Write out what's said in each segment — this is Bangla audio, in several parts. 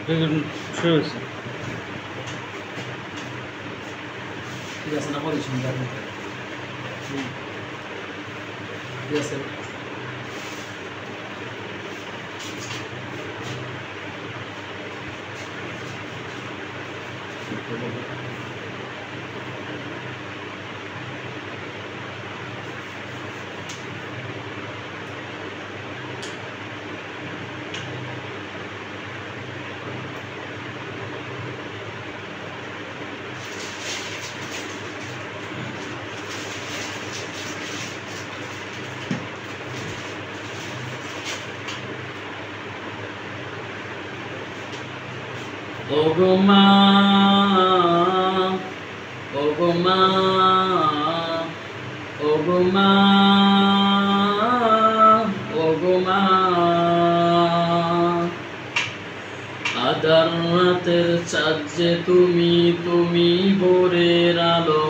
শুরু হয়েছে। ঠিক আছে না বলি শুনতে ঠিক আছে। ওগো মা, ওগো মা, ওগো মা, ওগো মা, আধার রাতের চাঁদ যে তুমি, তুমি ভোরের আলো।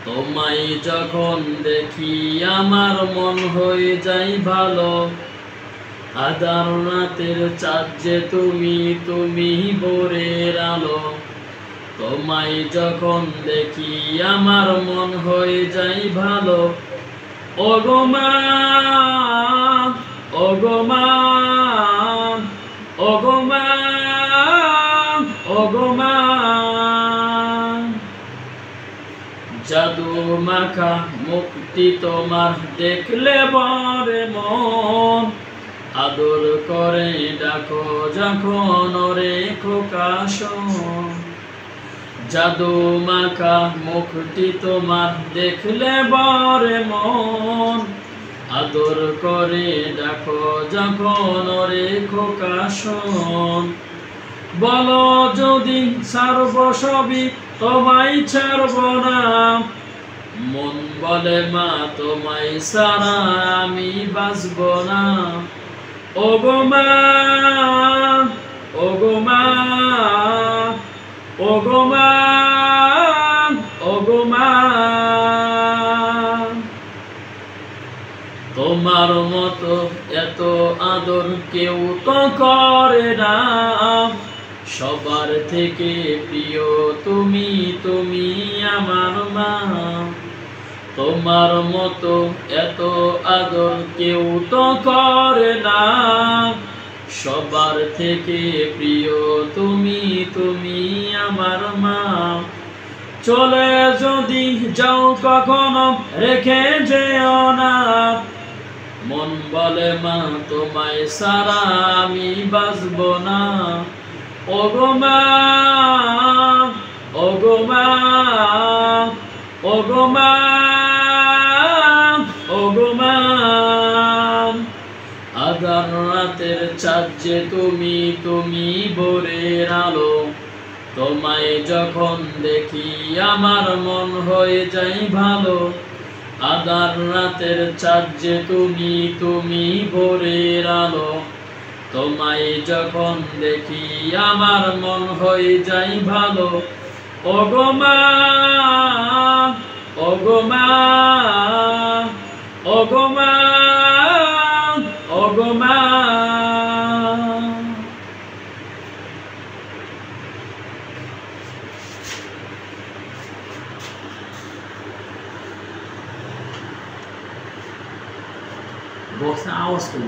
তোমায় যখন দেখি আমার মন হয়ে যায় ভালো। আধার রাতের চাঁদ যে তুমি, তুমি ভোরের আলো। তোমায় যখন দেখি আমার মন হয়ে যায় ভালো। ওগো মা, ওগো মা, ওগো মা, ওগো মা, জাদু মাখা মুক্তি তোমার দেখলে বরে মন। আদর করে ডাকো যখন ওরে খোকা শোন। জাদু মাখা মুখটি তোমার দেখলে বরে মন। আদর করে ডাকো যখন ওরে খোকা শোন। বলো যদি ছাড়ব সবই তোমায় ছাড়ব না। মন বলে মা তোমায় ছাড়া আমি বাঁচব না। ওগো মা, ওগো মা, ওগো মা, ওগো মা, তোমার মতো এত আদর কেউ তো করে না। সবার থেকে প্রিয় তুমি, তুমি আমার মা। তোমার মতো এত আদর কেউ তো করে না। সবার থেকে প্রিয় তুমি, তুমি আমার মা। চলে যদি যাও কখনো রেখে যেও না। মন বলে মা তোমায় ছাড়া আমি বাঁচব না। ওগো মা, ওগো মা, ওগো মা, ওগো মা, আধার রাতের চাঁদ যে তুমি, তুমি ভোরের আলো। তোমায় যখন দেখি আমার মন হয়ে যায় ভালো। আধার রাতের চাঁদ যে তুমি, তুমি ভোরের আলো। তোমায় যখন দেখি আমার মন হয়ে যায় ভালো। ওগো মা, ওগো মা, ওগো মা, ওগো মা। বক্সে আওয়াজ করলো।